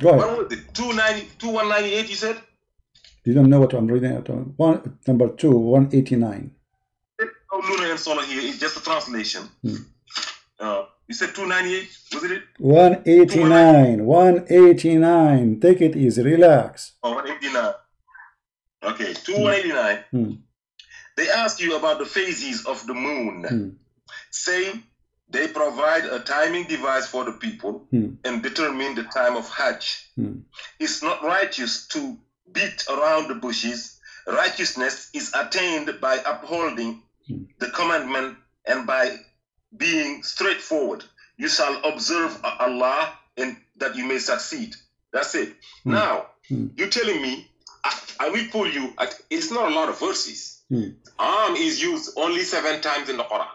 Go ahead. What was it? 2198, you said? You don't know what I'm reading at all. Number 2, 189. No lunar and solar here. It's just a translation. You said 298, was it? 189. 189. Take it easy. Relax. Oh, 189. Okay, 189. They ask you about the phases of the moon. Say they provide a timing device for the people and determine the time of Hajj. It's not righteous to beat around the bushes. Righteousness is attained by upholding the commandment and by being straightforward. You shall observe Allah and that you may succeed. That's it. Now, you're telling me, I will pull you at, it's not a lot of verses. Is used only 7 times in the Quran.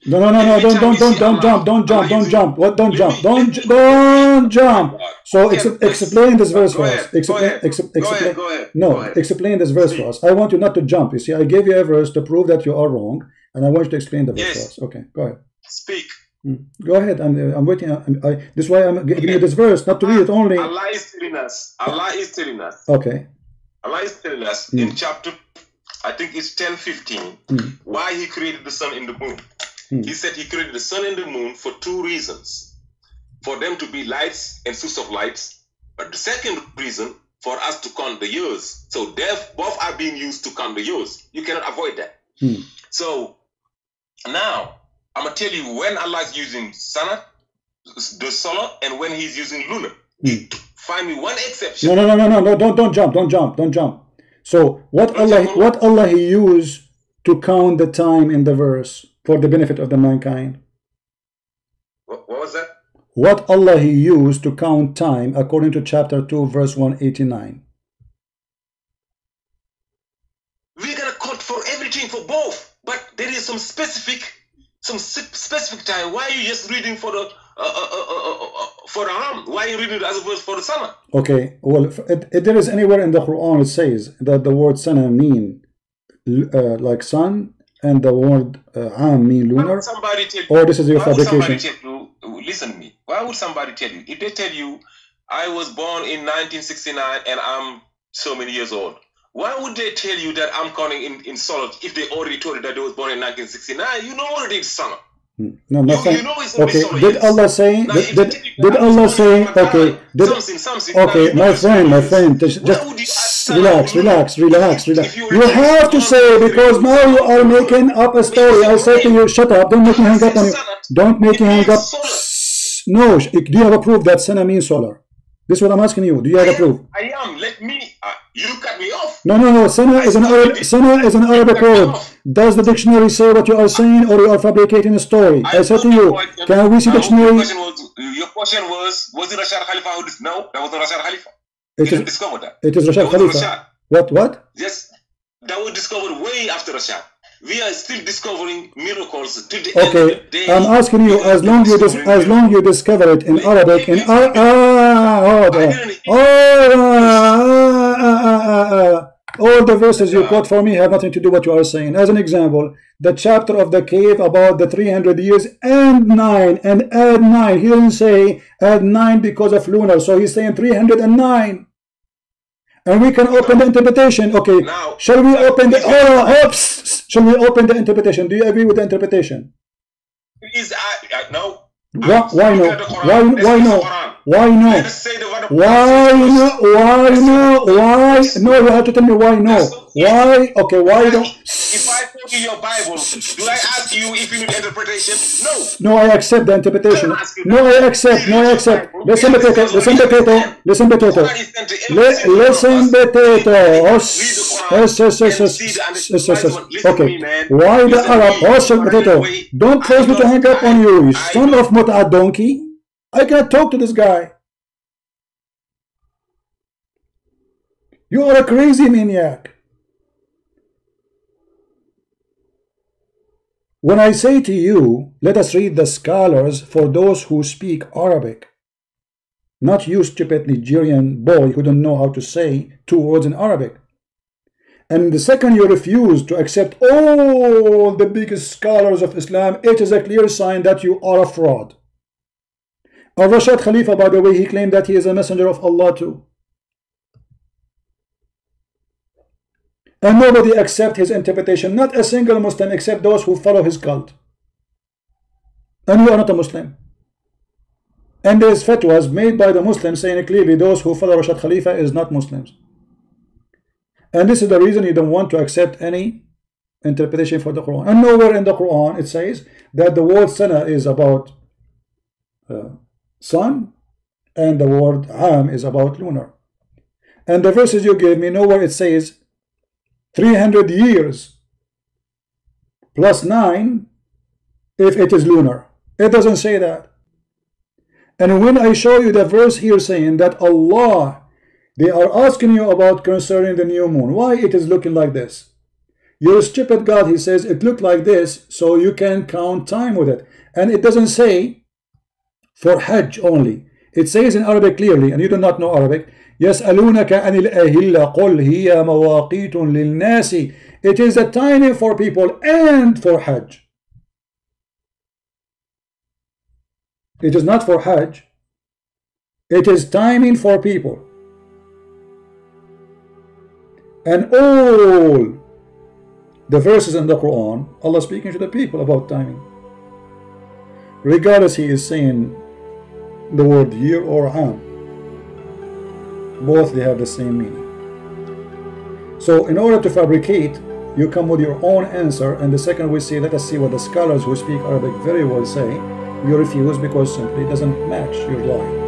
No, don't jump. What? Don't jump. So explain this verse for us. Explain this verse for us. I want you not to jump. You see, I gave you a verse to prove that you are wrong, and I want you to explain the verse for us. Okay, go ahead. Speak. Go ahead. I'm waiting. This is why I'm giving you this verse, not to read it only. Allah is telling us. Okay. Allah is telling us in chapter, I think it's 10:15, why He created the sun and the moon. He said He created the sun and the moon for 2 reasons. For them to be lights and source of lights. But the second reason, for us to count the years. So both are being used to count the years. You cannot avoid that. So now, I'm going to tell you when Allah is using Sanat, the solar, and when He's using lunar. Find me one exception. No, don't jump. So what Allah He used to count the time in the verse for the benefit of the mankind? What was that? What Allah He used to count time according to chapter 2 verse 189? We're gonna count for everything for both, but there is some specific time. Why are you just reading for the Ram? Why are you reading it as a verse for the Sana? Okay, well, if there is anywhere in the Quran it says that the word Sana mean like sun, and the word Am mean lunar, somebody tell you, or this is your fabrication? Listen to me. Why would somebody tell you? If they tell you, I was born in 1969 and I'm so many years old, why would they tell you that I'm counting in solar if they already told you that they was born in 1969? You know already it's summer. No, nothing. You know it's okay. solar Did years. Allah say? Now, Did Allah say? Okay. Something. Okay, my friend. Just relax. You have to say, because now you are making up a story. I say to you, shut up. Don't make me hang up on you. Don't make me hang up. No. Do you have a proof that Sana means solar? This is what I'm asking you. Do you have a proof? I am. Let me. You cut me off. No. Sana is an Arabic word. Does the dictionary say what you are saying, or you are fabricating a story? I said to you, can we see dictionary? Your question was it Rashad Khalifa who did? No, that was not Rashad Khalifa. You didn't discover that. It is Rashad Khalifa. What? Yes, that was discovered way after Rashad. We are still discovering miracles to the end of the day. I'm asking you, as long you discover it in Arabic, all the verses you quote for me have nothing to do with what you are saying. As an example, the chapter of the cave about the 300 years and 9 and add 9. He didn't say add 9 because of lunar, so he's saying 309. And we can open the interpretation. Okay, now, shall we open the shall we open the interpretation? Do you agree with the interpretation? Please, no. Why no? Why no? Why no? Let's say the word of Why God says no? Why no? Why yes. no? You have to tell me why no. Why? Okay, why don't? If I quote you your Bible, do I ask you if you need interpretation? No. No, I accept the interpretation. I don't ask you No, that. I accept. No, I Read accept. your Bible. Listen, We have potato. the Listen, Quran. potato. Listen, The potato. Quran is sent to every single one of Listen, us. potato. Read Oh, the Quran yes, yes, yes, and yes, see the yes, understanding. yes, yes. Listen to me, Okay. man. Why the Listen to Arab? me. Also, You are potato. running away. Don't force me to hang up on you. You son of Mut'a donkey. I cannot talk to this guy. You are a crazy maniac. When I say to you, let us read the scholars for those who speak Arabic, not you stupid Nigerian boy who don't know how to say 2 words in Arabic. And the second you refuse to accept all the biggest scholars of Islam, it is a clear sign that you are a fraud. Al-Rashad Khalifa, by the way, he claimed that he is a messenger of Allah too. And nobody accepts his interpretation, not a single Muslim except those who follow his cult. And you are not a Muslim. And there's fatwas made by the Muslims saying clearly those who follow Rashad Khalifa is not Muslims. And this is the reason you don't want to accept any interpretation for the Quran. And nowhere in the Quran it says that the word sana is about sun and the word am is about lunar. And the verses you gave me, nowhere it says 300 years plus 9 if it is lunar. It doesn't say that. And when I show you the verse here saying that Allah, they are asking you about concerning the new moon, why it is looking like this? You're a stupid God, he says, it looked like this so you can count time with it. And it doesn't say for Hajj only. It says in Arabic clearly, and you do not know Arabic, يَسْأَلُونَكَ عَنِ الْأَهِلَّ قُلْ هِيَ مَوَاقِيتٌ لِلنَّاسِ. It is a timing for people and for Hajj. It is not for Hajj. It is timing for people. And all the verses in the Quran, Allah speaking to the people about timing. Regardless he is saying the word year or am, both they have the same meaning. So in order to fabricate, you come with your own answer, and the second we say, let us see what the scholars who speak Arabic very well say, you refuse because simply it doesn't match your lie.